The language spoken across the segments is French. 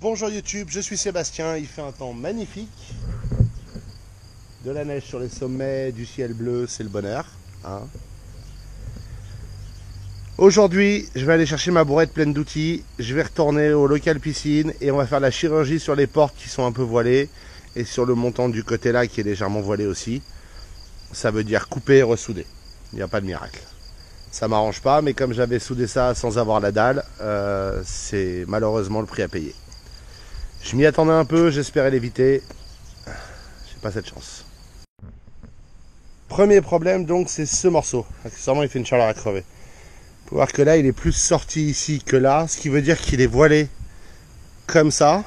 Bonjour YouTube, je suis Sébastien, il fait un temps magnifique. De la neige sur les sommets, du ciel bleu, c'est le bonheur. Hein. Aujourd'hui, je vais aller chercher ma bourrette pleine d'outils, je vais retourner au local piscine et on va faire la chirurgie sur les portes qui sont un peu voilées et sur le montant du côté là qui est légèrement voilé aussi. Ça veut dire couper et ressouder, il n'y a pas de miracle. Ça m'arrange pas, mais comme j'avais soudé ça sans avoir la dalle, c'est malheureusement le prix à payer. Je m'y attendais un peu, j'espérais l'éviter. J'ai pas cette chance. Premier problème donc, c'est ce morceau. Accessoirement, il fait une chaleur à crever. Vous pouvez voir que là, il est plus sorti ici que là, ce qui veut dire qu'il est voilé comme ça,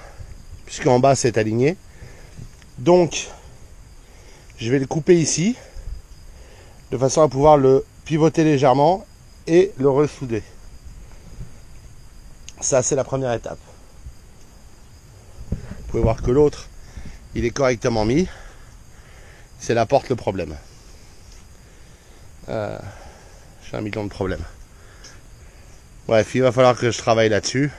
puisqu'en bas, c'est aligné. Donc, je vais le couper ici, de façon à pouvoir le pivoter légèrement et le ressouder. Ça, c'est la première étape. Vous pouvez voir que l'autre, il est correctement mis. C'est la porte le problème. J'ai un million de problèmes. Bref, il va falloir que je travaille là-dessus.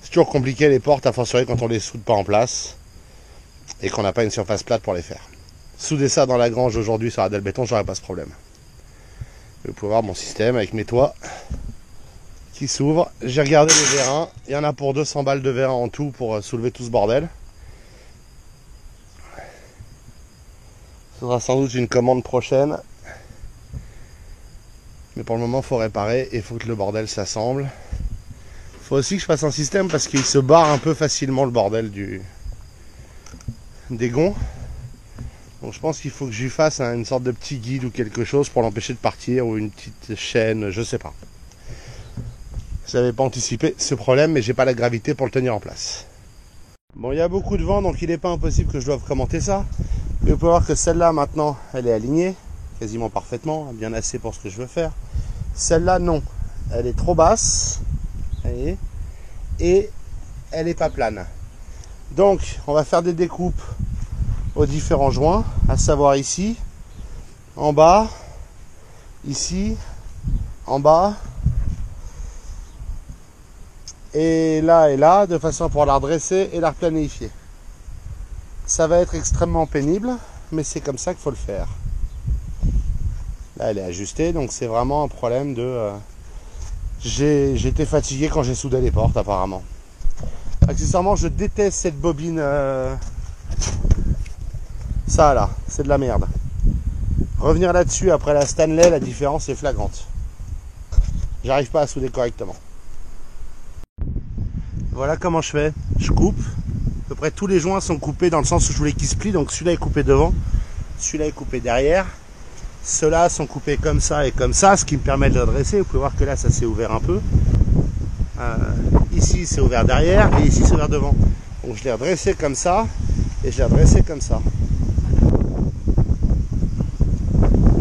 C'est toujours compliqué les portes, à fortiori quand on les soude pas en place et qu'on n'a pas une surface plate pour les faire. Souder ça dans la grange aujourd'hui sur la dalle béton, j'aurais pas ce problème. Vous pouvez voir mon système avec mes toits qui s'ouvrent. J'ai regardé les vérins. Il y en a pour 200 balles de vérins en tout pour soulever tout ce bordel. Ce sera sans doute une commande prochaine. Mais pour le moment, il faut réparer et il faut que le bordel s'assemble. Il faut aussi que je fasse un système parce qu'il se barre un peu facilement le bordel des gonds. Donc je pense qu'il faut que je lui fasse une sorte de petit guide ou quelque chose pour l'empêcher de partir ou une petite chaîne, je sais pas. Je n'avais pas anticipé ce problème mais j'ai pas la gravité pour le tenir en place. Bon, il y a beaucoup de vent donc il n'est pas impossible que je doive commenter ça. Mais vous pouvez voir que celle-là maintenant elle est alignée quasiment parfaitement, bien assez pour ce que je veux faire. Celle-là non, elle est trop basse, voyez, et elle n'est pas plane. Donc on va faire des découpes aux différents joints, à savoir ici, en bas, ici, en bas, et là, de façon à pouvoir la redresser et la replanifier. Ça va être extrêmement pénible, mais c'est comme ça qu'il faut le faire. Là, elle est ajustée, donc c'est vraiment un problème de... J'étais fatigué quand j'ai soudé les portes, apparemment. Accessoirement, je déteste cette bobine... Ça, là, c'est de la merde. Revenir là-dessus, après la Stanley, la différence est flagrante. J'arrive pas à souder correctement. Voilà comment je fais. Je coupe. À peu près tous les joints sont coupés dans le sens où je voulais qu'ils se plient. Donc celui-là est coupé devant, celui-là est coupé derrière. Ceux-là sont coupés comme ça et comme ça, ce qui me permet de le dresser. Vous pouvez voir que là, ça s'est ouvert un peu. Ici, c'est ouvert derrière et ici, c'est ouvert devant. Donc, je l'ai redressé comme ça et je l'ai redressé comme ça.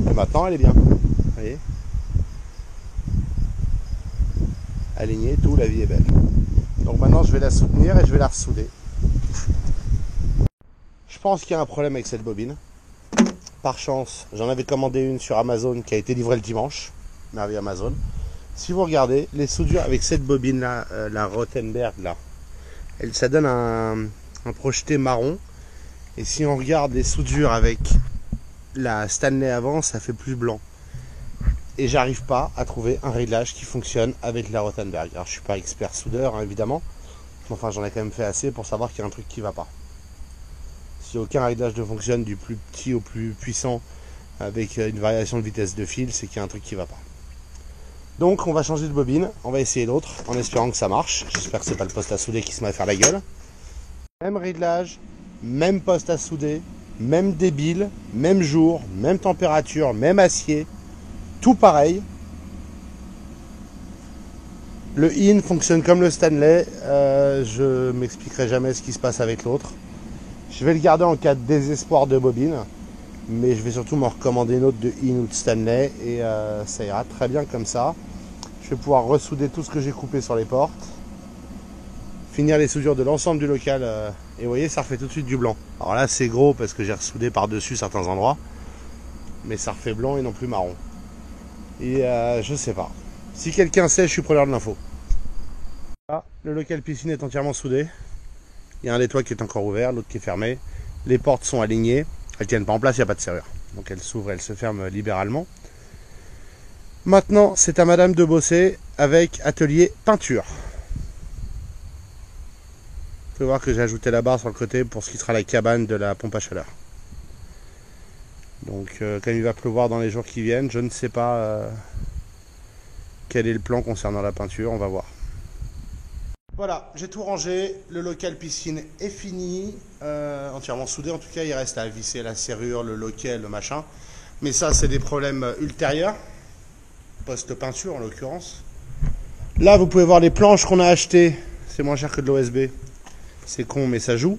Et maintenant, elle est bien. Vous voyez ? Alignée, tout, la vie est belle. Donc maintenant, je vais la soutenir et je vais la ressouder. Je pense qu'il y a un problème avec cette bobine. Par chance, j'en avais commandé une sur Amazon qui a été livrée le dimanche. Merveille Amazon. Si vous regardez, les soudures avec cette bobine là, la Rothenberg là, ça donne un projeté marron. Et si on regarde les soudures avec la Stanley avant, ça fait plus blanc. Et j'arrive pas à trouver un réglage qui fonctionne avec la Rothenberg. Alors je suis pas expert soudeur hein, évidemment. Enfin j'en ai quand même fait assez pour savoir qu'il y a un truc qui va pas. Si aucun réglage ne fonctionne du plus petit au plus puissant avec une variation de vitesse de fil, c'est qu'il y a un truc qui va pas. Donc on va changer de bobine, on va essayer l'autre en espérant que ça marche. J'espère que c'est pas le poste à souder qui se met à faire la gueule. Même réglage, même poste à souder, même débile, même jour, même température, même acier, tout pareil. Le in fonctionne comme le Stanley, je m'expliquerai jamais ce qui se passe avec l'autre. Je vais le garder en cas de désespoir de bobine, mais je vais surtout m'en recommander une autre de In ou de Stanley et ça ira très bien comme ça. Je vais pouvoir ressouder tout ce que j'ai coupé sur les portes, finir les soudures de l'ensemble du local et vous voyez, ça refait tout de suite du blanc. Alors là, c'est gros parce que j'ai ressoudé par-dessus certains endroits, mais ça refait blanc et non plus marron. Et je sais pas. Si quelqu'un sait, je suis preneur de l'info. Là, le local piscine est entièrement soudé. Il y a un des toits qui est encore ouvert, l'autre qui est fermé. Les portes sont alignées, elles tiennent pas en place, il n'y a pas de serrure. Donc elles s'ouvrent, elles se ferment libéralement. Maintenant, c'est à madame de bosser avec atelier peinture. Vous pouvez voir que j'ai ajouté la barre sur le côté pour ce qui sera la cabane de la pompe à chaleur. Donc quand il va pleuvoir dans les jours qui viennent, je ne sais pas quel est le plan concernant la peinture, on va voir. Voilà, j'ai tout rangé, le local piscine est fini, entièrement soudé, en tout cas il reste à visser la serrure, le loquet, le machin. Mais ça c'est des problèmes ultérieurs, post-peinture en l'occurrence. Là vous pouvez voir les planches qu'on a achetées, c'est moins cher que de l'OSB, c'est con mais ça joue.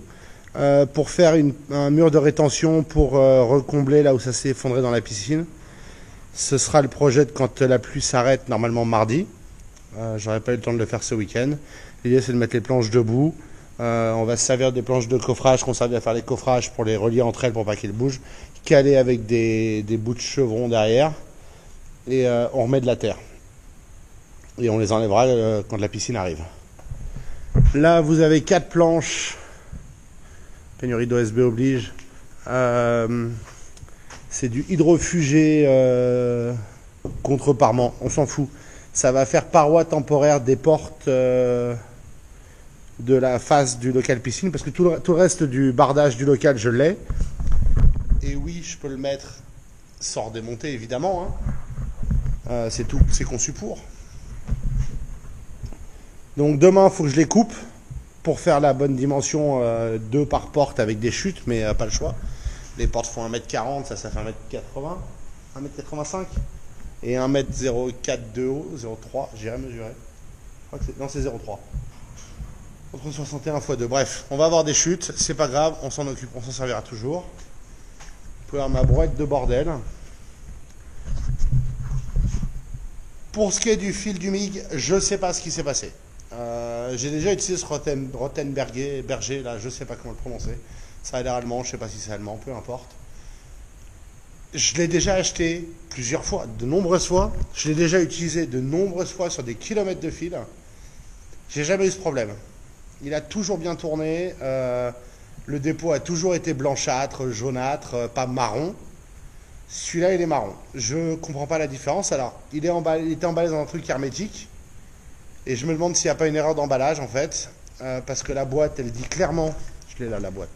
Pour faire un mur de rétention pour recombler là où ça s'est effondré dans la piscine. Ce sera le projet de quand la pluie s'arrête, normalement mardi. J'aurais pas eu le temps de le faire ce week-end. L'idée c'est de mettre les planches debout. On va se servir des planches de coffrage qu'on servait à faire les coffrages pour les relier entre elles pour pas qu'elles bougent. Caler avec des bouts de chevron derrière. Et on remet de la terre. Et on les enlèvera quand la piscine arrive. Là vous avez 4 planches. Pénurie d'OSB oblige. C'est du hydrofugé contre parement, on s'en fout. Ça va faire paroi temporaire des portes de la face du local piscine, parce que tout le reste du bardage du local, je l'ai. Et oui, je peux le mettre sans démonter, évidemment. Hein. C'est tout, c'est conçu pour. Donc demain, il faut que je les coupe pour faire la bonne dimension 2 par porte avec des chutes, mais pas le choix. Les portes font 1m40, ça fait 1m80, 1m85 et 1m04 de haut, 0,3, j'irai mesurer. Je crois que non, c'est 0,3. Entre 61 x 2. Bref, on va avoir des chutes, c'est pas grave, on s'en occupe, on s'en servira toujours. Vous pouvez avoir ma brouette de bordel. Pour ce qui est du fil du MIG, je sais pas ce qui s'est passé. J'ai déjà utilisé ce Rottenberger, là, je sais pas comment le prononcer. Ça a l'air allemand, je sais pas si c'est allemand, peu importe. Je l'ai déjà acheté plusieurs fois, de nombreuses fois. Je l'ai déjà utilisé de nombreuses fois sur des kilomètres de fil. J'ai jamais eu ce problème. Il a toujours bien tourné. Le dépôt a toujours été blanchâtre, jaunâtre, pas marron. Celui-là, il est marron. Je comprends pas la différence. Alors, il était emballé dans un truc hermétique. Et je me demande s'il n'y a pas une erreur d'emballage, en fait. Parce que la boîte, elle dit clairement... Je l'ai là, la boîte.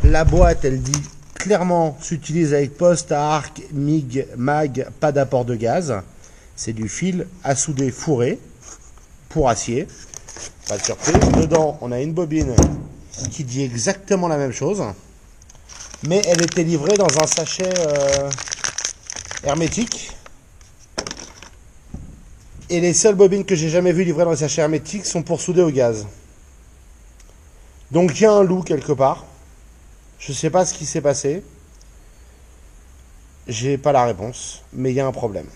La boîte, elle dit clairement, s'utilise avec poste à arc, MIG, MAG, pas d'apport de gaz. C'est du fil à souder fourré pour acier. Pas de surprise. Dedans, on a une bobine qui dit exactement la même chose. Mais elle était livrée dans un sachet hermétique. Et les seules bobines que j'ai jamais vues livrées dans les sachets hermétiques sont pour souder au gaz. Donc il y a un loup quelque part. Je ne sais pas ce qui s'est passé. J'ai pas la réponse, mais il y a un problème.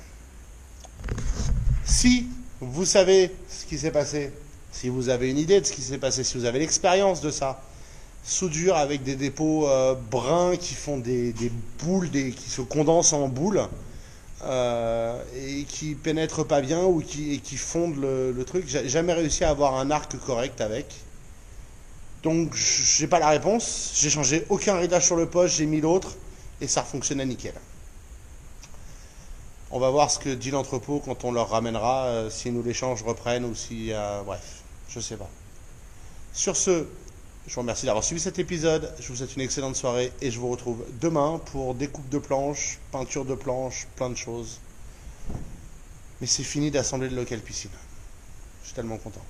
Si vous savez ce qui s'est passé, si vous avez une idée de ce qui s'est passé, si vous avez l'expérience de ça, soudure avec des dépôts bruns qui font des boules, qui se condensent en boules et qui pénètrent pas bien ou qui fondent le truc. J'ai jamais réussi à avoir un arc correct avec. Donc j'ai pas la réponse, j'ai changé aucun réglage sur le poste, j'ai mis l'autre et ça fonctionnait nickel. On va voir ce que dit l'entrepôt quand on leur ramènera, s'ils nous l'échange, reprennent ou si... bref, je sais pas. Sur ce, je vous remercie d'avoir suivi cet épisode, je vous souhaite une excellente soirée et je vous retrouve demain pour découpe de planches, peinture de planches, plein de choses. Mais c'est fini d'assembler le local piscine. Je suis tellement content.